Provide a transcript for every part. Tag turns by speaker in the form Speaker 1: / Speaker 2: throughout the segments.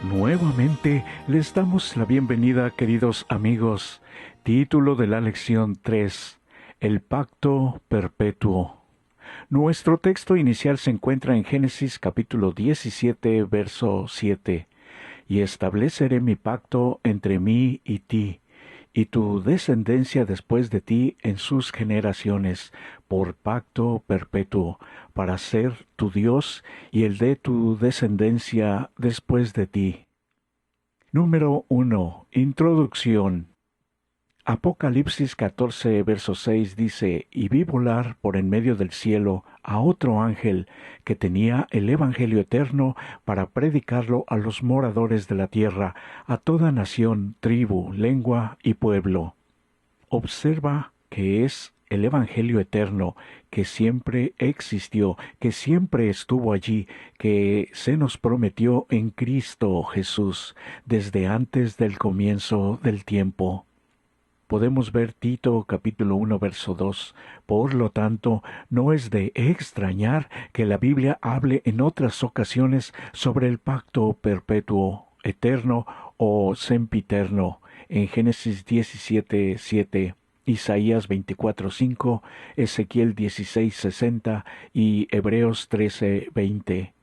Speaker 1: Nuevamente les damos la bienvenida, queridos amigos. Título de la lección 3: El pacto perpetuo. Nuestro texto inicial se encuentra en Génesis capítulo 17, verso 7. Y estableceré mi pacto entre mí y ti, y tu descendencia después de ti en sus generaciones, por pacto perpetuo, para ser tu Dios y el de tu descendencia después de ti. Número 1. Introducción. Apocalipsis 14, verso 6 dice: Y vi volar por en medio del cielo a otro ángel que tenía el Evangelio eterno para predicarlo a los moradores de la tierra, a toda nación, tribu, lengua y pueblo. Observa que es el Evangelio eterno, que siempre existió, que siempre estuvo allí, que se nos prometió en Cristo Jesús desde antes del comienzo del tiempo. Podemos ver Tito capítulo 1 verso 2. Por lo tanto, no es de extrañar que la Biblia hable en otras ocasiones sobre el pacto perpetuo, eterno o sempiterno, en Génesis 17, 7, Isaías 24, 5, Ezequiel 16, 60 y Hebreos 13, 20.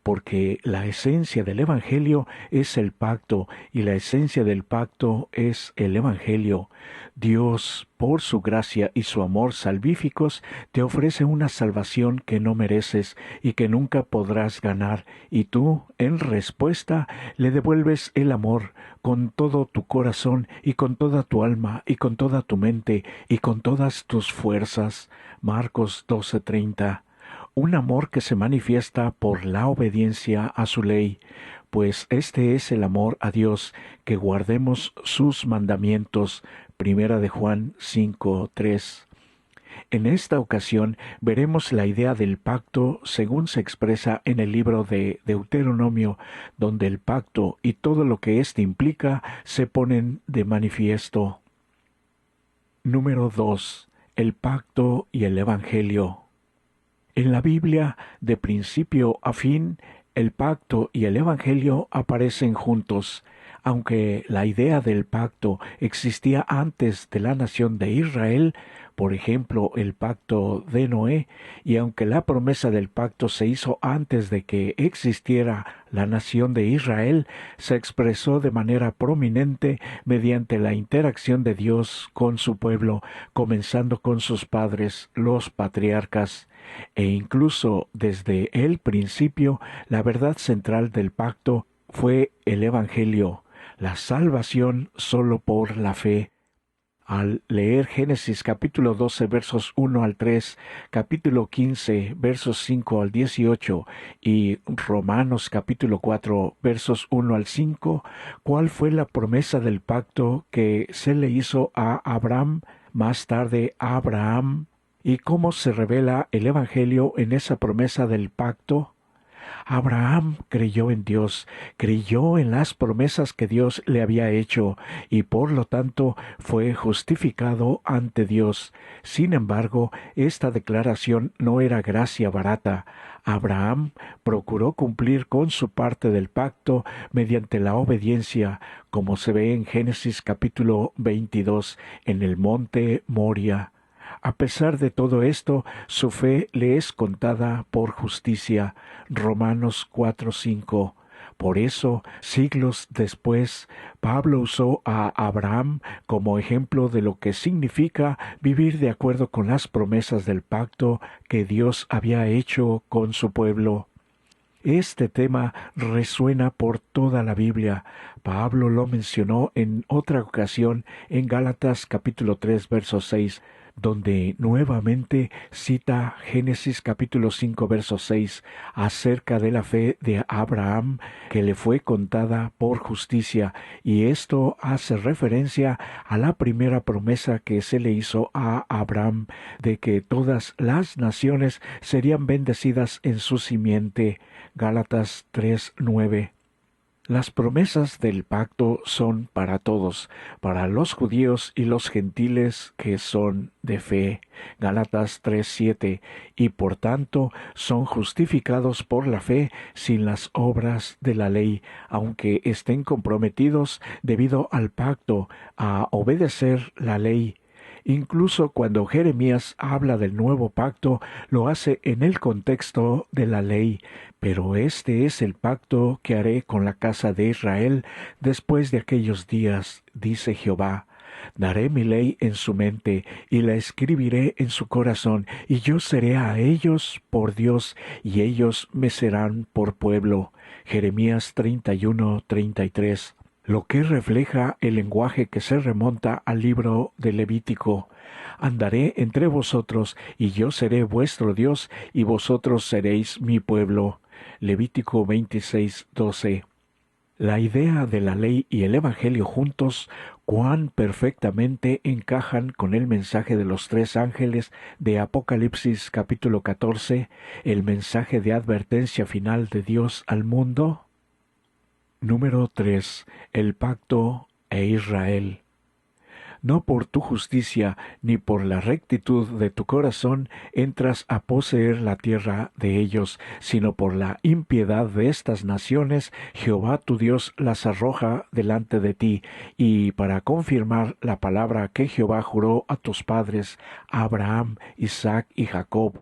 Speaker 1: Porque la esencia del Evangelio es el pacto, y la esencia del pacto es el Evangelio. Dios, por su gracia y su amor salvíficos, te ofrece una salvación que no mereces y que nunca podrás ganar, y tú, en respuesta, le devuelves el amor con todo tu corazón y con toda tu alma y con toda tu mente y con todas tus fuerzas. Marcos 12:30. Un amor que se manifiesta por la obediencia a su ley, pues este es el amor a Dios, que guardemos sus mandamientos. Primera de Juan 5:3. En esta ocasión veremos la idea del pacto según se expresa en el libro de Deuteronomio, donde el pacto y todo lo que éste implica se ponen de manifiesto. Número 2. El pacto y el Evangelio. En la Biblia, de principio a fin, el pacto y el Evangelio aparecen juntos. Aunque la idea del pacto existía antes de la nación de Israel, por ejemplo, el pacto de Noé, y aunque la promesa del pacto se hizo antes de que existiera la nación de Israel, se expresó de manera prominente mediante la interacción de Dios con su pueblo, comenzando con sus padres, los patriarcas. E incluso desde el principio, la verdad central del pacto fue el Evangelio, la salvación solo por la fe. Al leer Génesis capítulo 12 versos 1 al 3, capítulo 15 versos 5 al 18 y Romanos capítulo 4 versos 1 al 5, ¿cuál fue la promesa del pacto que se le hizo a Abraham, más tarde a Abraham? ¿Y cómo se revela el Evangelio en esa promesa del pacto? Abraham creyó en Dios, creyó en las promesas que Dios le había hecho, y por lo tanto fue justificado ante Dios. Sin embargo, esta declaración no era gracia barata. Abraham procuró cumplir con su parte del pacto mediante la obediencia, como se ve en Génesis capítulo 22, en el monte Moria. A pesar de todo esto, su fe le es contada por justicia. Romanos 4:5. Por eso, siglos después, Pablo usó a Abraham como ejemplo de lo que significa vivir de acuerdo con las promesas del pacto que Dios había hecho con su pueblo. Este tema resuena por toda la Biblia. Pablo lo mencionó en otra ocasión en Gálatas capítulo 3 verso 6, donde nuevamente cita Génesis capítulo 5 verso 6 acerca de la fe de Abraham que le fue contada por justicia, y esto hace referencia a la primera promesa que se le hizo a Abraham de que todas las naciones serían bendecidas en su simiente. Gálatas 3:9. Las promesas del pacto son para todos, para los judíos y los gentiles que son de fe. Gálatas 3:7. Y por tanto son justificados por la fe sin las obras de la ley, aunque estén comprometidos debido al pacto a obedecer la ley. Incluso cuando Jeremías habla del nuevo pacto, lo hace en el contexto de la ley. Pero este es el pacto que haré con la casa de Israel después de aquellos días, dice Jehová. Daré mi ley en su mente y la escribiré en su corazón, y yo seré a ellos por Dios, y ellos me serán por pueblo. Jeremías 31:33. Lo que refleja el lenguaje que se remonta al libro de Levítico. Andaré entre vosotros, y yo seré vuestro Dios, y vosotros seréis mi pueblo. Levítico 26:12. La idea de la ley y el Evangelio juntos, cuán perfectamente encajan con el mensaje de los tres ángeles de Apocalipsis capítulo 14, el mensaje de advertencia final de Dios al mundo. Número 3. El pacto e Israel. No por tu justicia ni por la rectitud de tu corazón entras a poseer la tierra de ellos, sino por la impiedad de estas naciones, Jehová tu Dios las arroja delante de ti, y para confirmar la palabra que Jehová juró a tus padres, Abraham, Isaac y Jacob.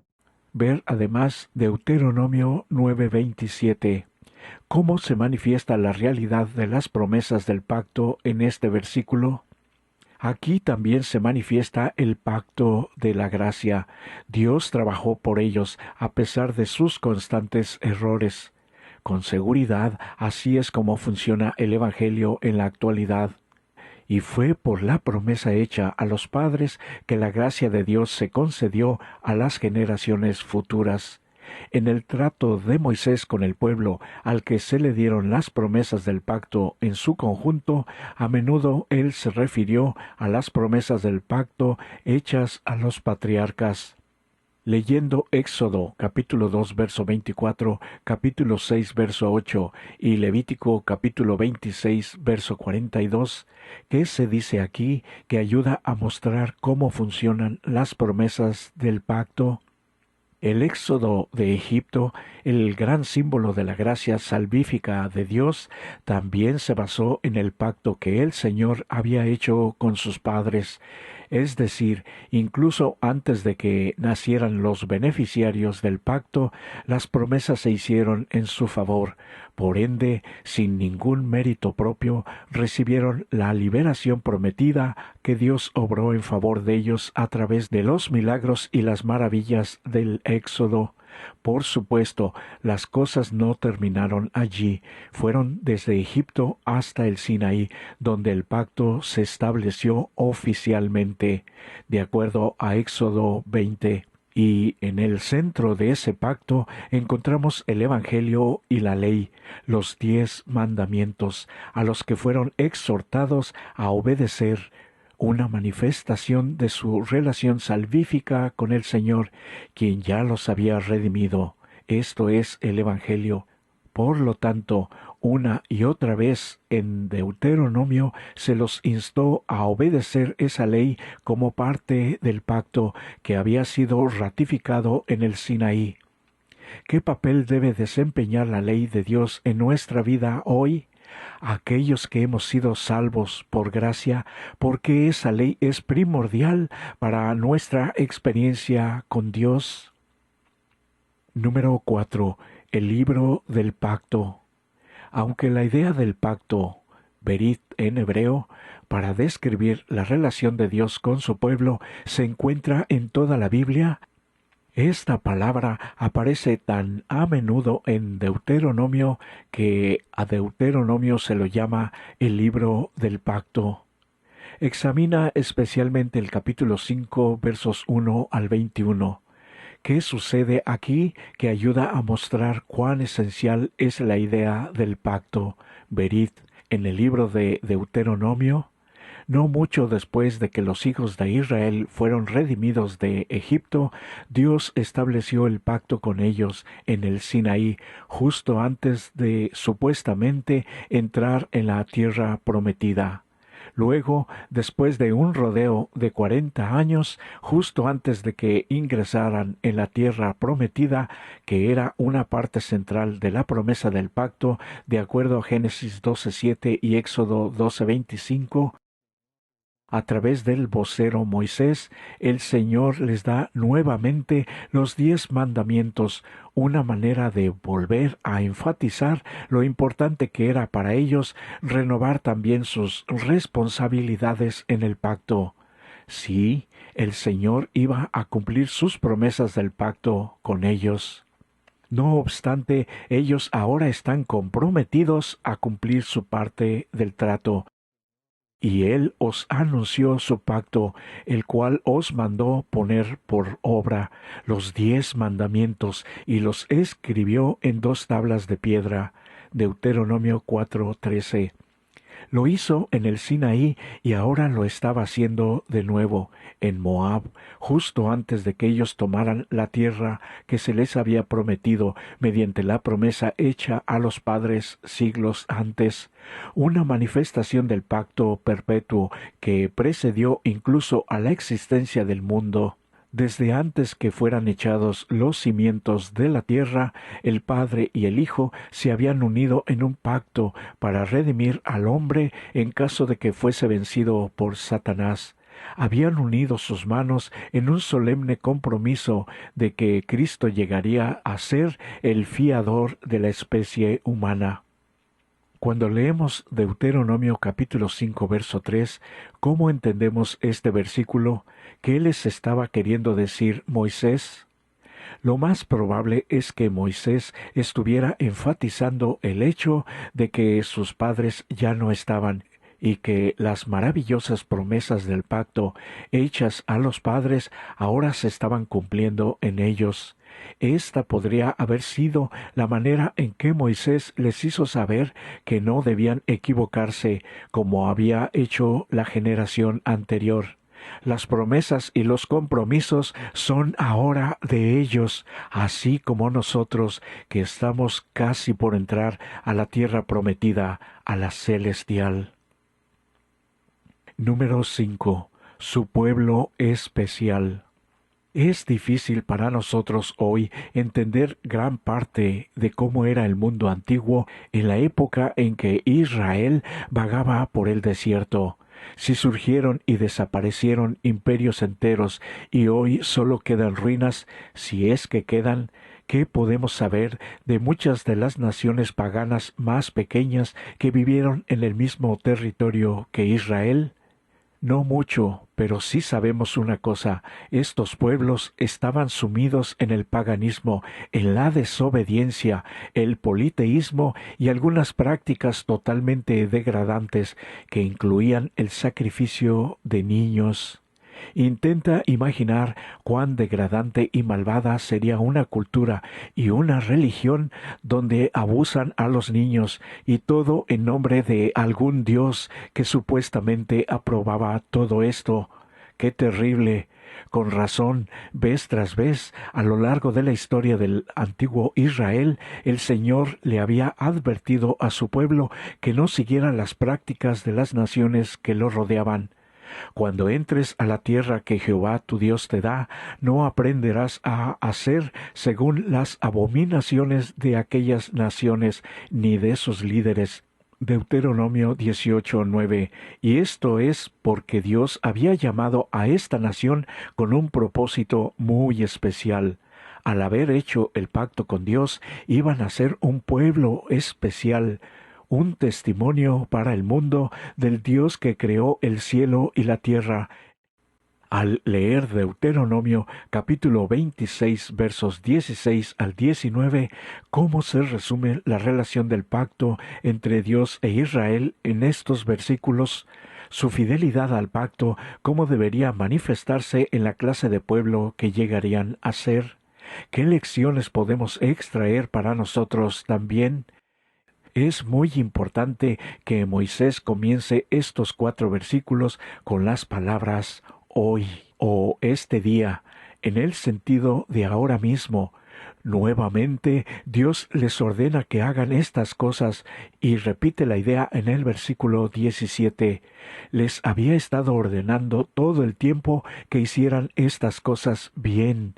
Speaker 1: Ver además Deuteronomio 9:27. ¿Cómo se manifiesta la realidad de las promesas del pacto en este versículo? Aquí también se manifiesta el pacto de la gracia. Dios trabajó por ellos a pesar de sus constantes errores. Con seguridad, así es como funciona el Evangelio en la actualidad. Y fue por la promesa hecha a los padres que la gracia de Dios se concedió a las generaciones futuras. En el trato de Moisés con el pueblo, al que se le dieron las promesas del pacto en su conjunto, a menudo él se refirió a las promesas del pacto hechas a los patriarcas. Leyendo Éxodo capítulo 2 verso 24, capítulo 6 verso 8 y Levítico capítulo 26 verso 42, ¿qué se dice aquí que ayuda a mostrar cómo funcionan las promesas del pacto? El éxodo de Egipto, el gran símbolo de la gracia salvífica de Dios, también se basó en el pacto que el Señor había hecho con sus padres, es decir, incluso antes de que nacieran los beneficiarios del pacto, las promesas se hicieron en su favor. Por ende, sin ningún mérito propio, recibieron la liberación prometida que Dios obró en favor de ellos a través de los milagros y las maravillas del Éxodo. Por supuesto, las cosas no terminaron allí. Fueron desde Egipto hasta el Sinaí, donde el pacto se estableció oficialmente, de acuerdo a Éxodo 20. Y en el centro de ese pacto encontramos el Evangelio y la ley, los 10 mandamientos, a los que fueron exhortados a obedecer, una manifestación de su relación salvífica con el Señor, quien ya los había redimido. Esto es el Evangelio. Por lo tanto, una y otra vez en Deuteronomio se los instó a obedecer esa ley como parte del pacto que había sido ratificado en el Sinaí. ¿Qué papel debe desempeñar la ley de Dios en nuestra vida hoy? Aquellos que hemos sido salvos por gracia, porque esa ley es primordial para nuestra experiencia con Dios. Número 4. El libro del pacto. Aunque la idea del pacto, berit en hebreo, para describir la relación de Dios con su pueblo, se encuentra en toda la Biblia, esta palabra aparece tan a menudo en Deuteronomio que a Deuteronomio se lo llama el libro del pacto. Examina especialmente el capítulo 5, versos 1 al 21. ¿Qué sucede aquí que ayuda a mostrar cuán esencial es la idea del pacto, berit, en el libro de Deuteronomio? No mucho después de que los hijos de Israel fueron redimidos de Egipto, Dios estableció el pacto con ellos en el Sinaí, justo antes de supuestamente entrar en la tierra prometida. Luego, después de un rodeo de 40 años, justo antes de que ingresaran en la tierra prometida, que era una parte central de la promesa del pacto, de acuerdo a Génesis 12:7 y Éxodo 12:25, a través del vocero Moisés, el Señor les da nuevamente los 10 mandamientos, una manera de volver a enfatizar lo importante que era para ellos renovar también sus responsabilidades en el pacto. Sí, el Señor iba a cumplir sus promesas del pacto con ellos. No obstante, ellos ahora están comprometidos a cumplir su parte del trato. Y él os anunció su pacto, el cual os mandó poner por obra los 10 mandamientos, y los escribió en 2 tablas de piedra. Deuteronomio 4:13. Lo hizo en el Sinaí y ahora lo estaba haciendo de nuevo en Moab, justo antes de que ellos tomaran la tierra que se les había prometido mediante la promesa hecha a los padres siglos antes, una manifestación del pacto perpetuo que precedió incluso a la existencia del mundo. Desde antes que fueran echados los cimientos de la tierra, el Padre y el Hijo se habían unido en un pacto para redimir al hombre en caso de que fuese vencido por Satanás. Habían unido sus manos en un solemne compromiso de que Cristo llegaría a ser el fiador de la especie humana. Cuando leemos Deuteronomio capítulo 5 verso 3, ¿cómo entendemos este versículo? ¿Qué les estaba queriendo decir Moisés? Lo más probable es que Moisés estuviera enfatizando el hecho de que sus padres ya no estaban y que las maravillosas promesas del pacto hechas a los padres ahora se estaban cumpliendo en ellos. Esta podría haber sido la manera en que Moisés les hizo saber que no debían equivocarse como había hecho la generación anterior. Las promesas y los compromisos son ahora de ellos, así como nosotros que estamos casi por entrar a la tierra prometida, a la celestial. Número 5. Su pueblo especial. Es difícil para nosotros hoy entender gran parte de cómo era el mundo antiguo en la época en que Israel vagaba por el desierto. Si surgieron y desaparecieron imperios enteros y hoy solo quedan ruinas, si es que quedan, ¿qué podemos saber de muchas de las naciones paganas más pequeñas que vivieron en el mismo territorio que Israel? No mucho, pero sí sabemos una cosa, estos pueblos estaban sumidos en el paganismo, en la desobediencia, el politeísmo y algunas prácticas totalmente degradantes que incluían el sacrificio de niños. Intenta imaginar cuán degradante y malvada sería una cultura y una religión donde abusan a los niños y todo en nombre de algún Dios que supuestamente aprobaba todo esto. ¡Qué terrible! Con razón, vez tras vez, a lo largo de la historia del antiguo Israel, el Señor le había advertido a su pueblo que no siguiera las prácticas de las naciones que lo rodeaban. Cuando entres a la tierra que Jehová tu Dios te da, no aprenderás a hacer según las abominaciones de aquellas naciones, ni de sus líderes. Deuteronomio 18:9. Y esto es porque Dios había llamado a esta nación con un propósito muy especial. Al haber hecho el pacto con Dios, iban a ser un pueblo especial, un testimonio para el mundo del Dios que creó el cielo y la tierra. Al leer Deuteronomio capítulo 26 versos 16 al 19, cómo se resume la relación del pacto entre Dios e Israel en estos versículos, su fidelidad al pacto, cómo debería manifestarse en la clase de pueblo que llegarían a ser, qué lecciones podemos extraer para nosotros también. Es muy importante que Moisés comience estos 4 versículos con las palabras hoy o este día, en el sentido de ahora mismo. Nuevamente, Dios les ordena que hagan estas cosas y repite la idea en el versículo 17. Les había estado ordenando todo el tiempo que hicieran estas cosas bien.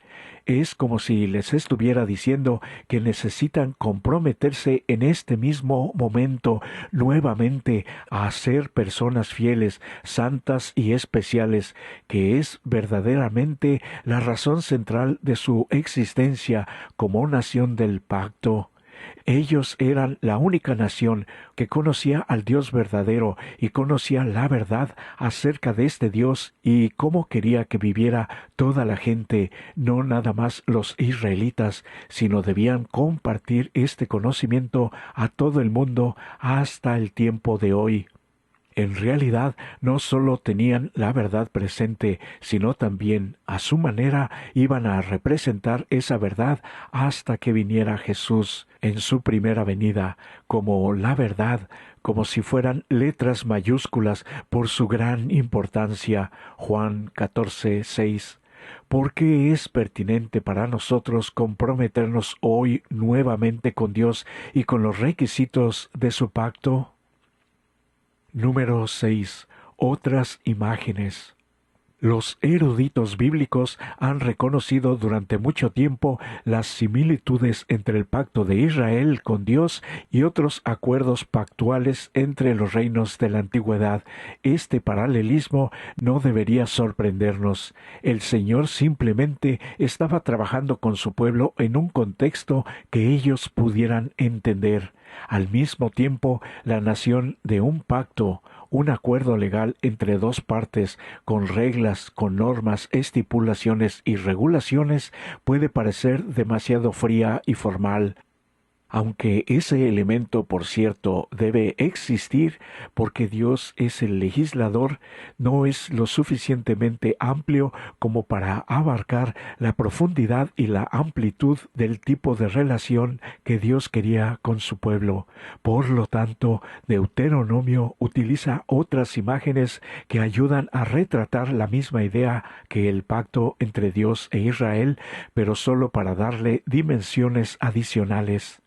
Speaker 1: Es como si les estuviera diciendo que necesitan comprometerse en este mismo momento nuevamente a ser personas fieles, santas y especiales, que es verdaderamente la razón central de su existencia como nación del pacto. Ellos eran la única nación que conocía al Dios verdadero y conocía la verdad acerca de este Dios y cómo quería que viviera toda la gente, no nada más los israelitas, sino debían compartir este conocimiento a todo el mundo hasta el tiempo de hoy. En realidad no sólo tenían la verdad presente, sino también a su manera iban a representar esa verdad hasta que viniera Jesús en su primera venida, como la verdad, como si fueran letras mayúsculas por su gran importancia. Juan 14:6. ¿Por qué es pertinente para nosotros comprometernos hoy nuevamente con Dios y con los requisitos de su pacto? Número 6. Otras imágenes. Los eruditos bíblicos han reconocido durante mucho tiempo las similitudes entre el pacto de Israel con Dios y otros acuerdos pactuales entre los reinos de la antigüedad. Este paralelismo no debería sorprendernos. El Señor simplemente estaba trabajando con su pueblo en un contexto que ellos pudieran entender. Al mismo tiempo, la nación de un pacto, un acuerdo legal entre dos partes, con reglas, con normas, estipulaciones y regulaciones, puede parecer demasiado fría y formal. Aunque ese elemento, por cierto, debe existir porque Dios es el legislador, no es lo suficientemente amplio como para abarcar la profundidad y la amplitud del tipo de relación que Dios quería con su pueblo. Por lo tanto, Deuteronomio utiliza otras imágenes que ayudan a retratar la misma idea que el pacto entre Dios e Israel, pero solo para darle dimensiones adicionales.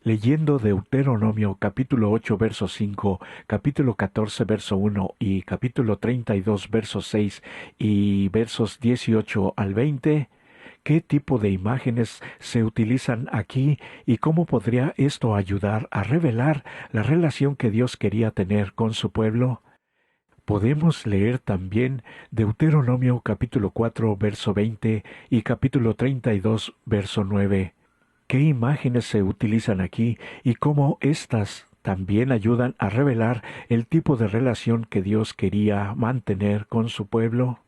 Speaker 1: Leyendo Deuteronomio capítulo 8 verso 5, capítulo 14 verso 1 y capítulo 32 verso 6 y versos 18 al 20, ¿qué tipo de imágenes se utilizan aquí y cómo podría esto ayudar a revelar la relación que Dios quería tener con su pueblo? Podemos leer también Deuteronomio capítulo 4 verso 20 y capítulo 32 verso 9. ¿Qué imágenes se utilizan aquí y cómo éstas también ayudan a revelar el tipo de relación que Dios quería mantener con su pueblo?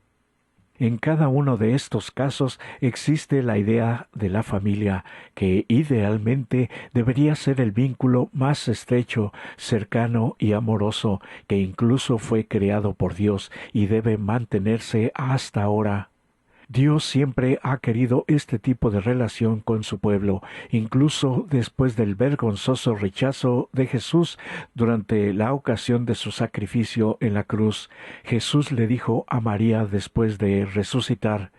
Speaker 1: En cada uno de estos casos existe la idea de la familia, que idealmente debería ser el vínculo más estrecho, cercano y amoroso, que incluso fue creado por Dios y debe mantenerse hasta ahora. Dios siempre ha querido este tipo de relación con su pueblo, incluso después del vergonzoso rechazo de Jesús durante la ocasión de su sacrificio en la cruz. Jesús le dijo a María después de resucitar: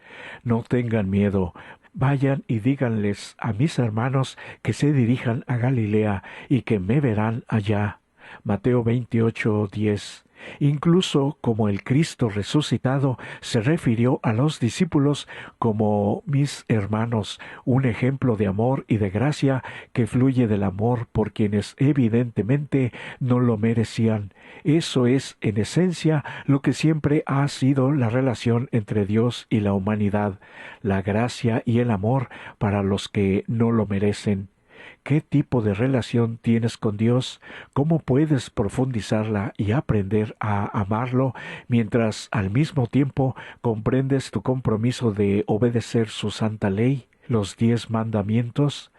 Speaker 1: «No tengan miedo. Vayan y díganles a mis hermanos que se dirijan a Galilea y que me verán allá». Mateo 28:10. Incluso como el Cristo resucitado se refirió a los discípulos como mis hermanos, un ejemplo de amor y de gracia que fluye del amor por quienes evidentemente no lo merecían. Eso es, en esencia, lo que siempre ha sido la relación entre Dios y la humanidad, la gracia y el amor para los que no lo merecen. ¿Qué tipo de relación tienes con Dios? ¿Cómo puedes profundizarla y aprender a amarlo mientras al mismo tiempo comprendes tu compromiso de obedecer su santa ley, los 10 mandamientos?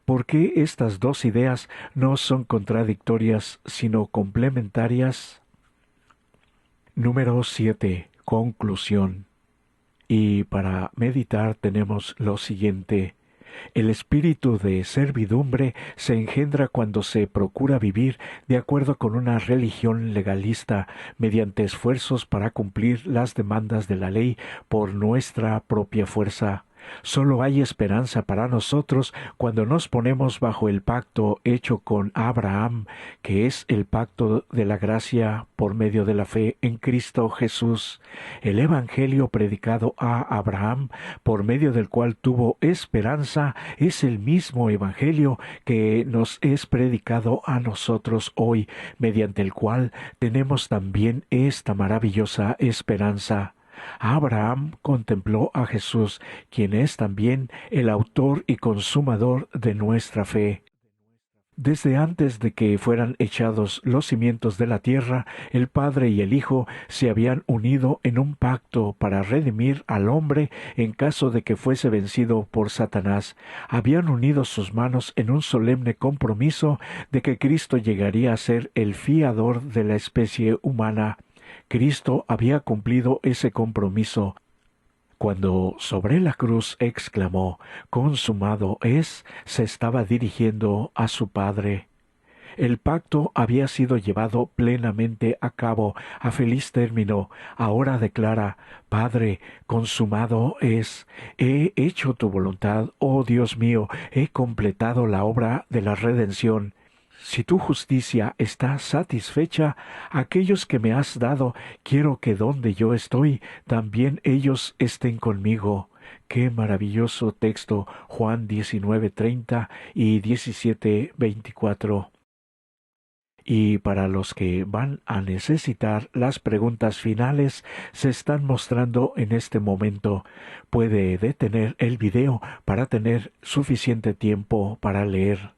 Speaker 1: ¿Por qué estas dos ideas no son contradictorias sino complementarias? Número 7. Conclusión. Y para meditar tenemos lo siguiente. El espíritu de servidumbre se engendra cuando se procura vivir de acuerdo con una religión legalista, mediante esfuerzos para cumplir las demandas de la ley por nuestra propia fuerza. Solo hay esperanza para nosotros cuando nos ponemos bajo el pacto hecho con Abraham, que es el pacto de la gracia por medio de la fe en Cristo Jesús. El Evangelio predicado a Abraham, por medio del cual tuvo esperanza, es el mismo Evangelio que nos es predicado a nosotros hoy, mediante el cual tenemos también esta maravillosa esperanza. Abraham contempló a Jesús, quien es también el autor y consumador de nuestra fe. Desde antes de que fueran echados los cimientos de la tierra, el Padre y el Hijo se habían unido en un pacto para redimir al hombre en caso de que fuese vencido por Satanás. Habían unido sus manos en un solemne compromiso de que Cristo llegaría a ser el fiador de la especie humana. Cristo había cumplido ese compromiso. Cuando sobre la cruz exclamó, «Consumado es», se estaba dirigiendo a su Padre. El pacto había sido llevado plenamente a cabo, a feliz término. Ahora declara, «Padre, consumado es. He hecho tu voluntad, oh Dios mío, he completado la obra de la redención». Si tu justicia está satisfecha, aquellos que me has dado, quiero que donde yo estoy, también ellos estén conmigo. Qué maravilloso texto, Juan 19:30 y 17:24. Y para los que van a necesitar, las preguntas finales se están mostrando en este momento. Puede detener el video para tener suficiente tiempo para leer.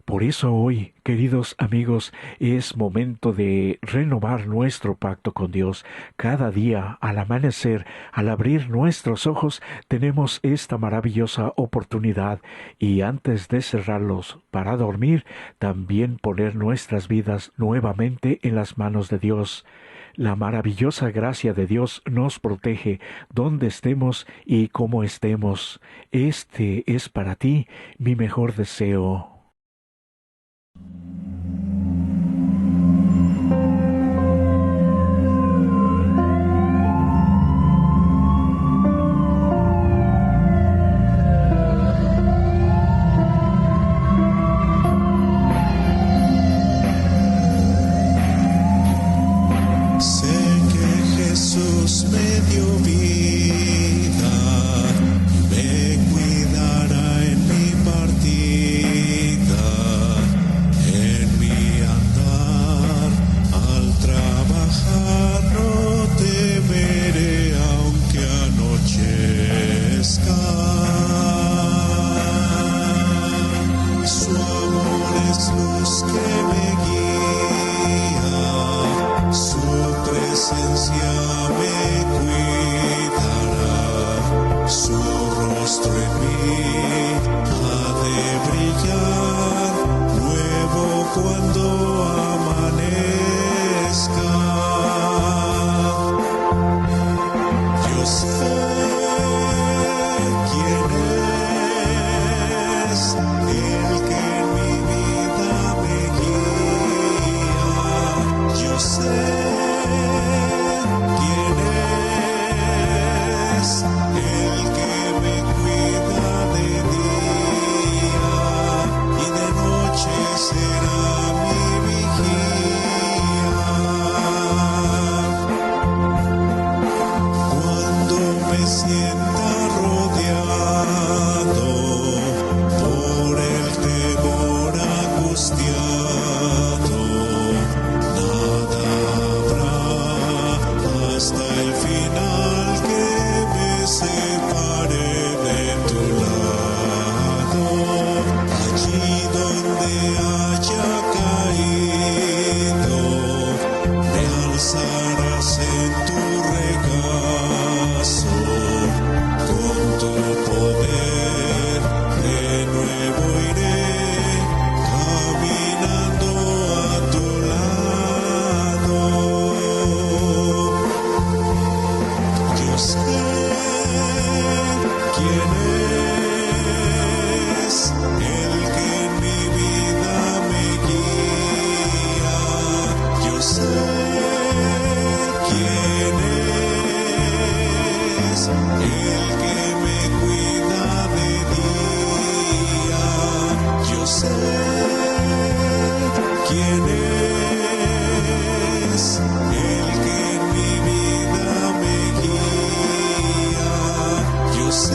Speaker 1: Por eso hoy, queridos amigos, es momento de renovar nuestro pacto con Dios. Cada día, al amanecer, al abrir nuestros ojos, tenemos esta maravillosa oportunidad y antes de cerrarlos para dormir, también poner nuestras vidas nuevamente en las manos de Dios. La maravillosa gracia de Dios nos protege donde estemos y como estemos. Este es para ti mi mejor deseo.
Speaker 2: Me cuidará en mi partir.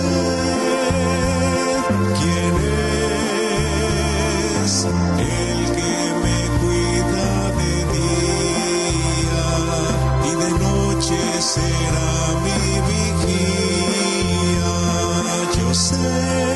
Speaker 2: sé quién es el que me cuida de día y de noche será mi vigilia. Yo sé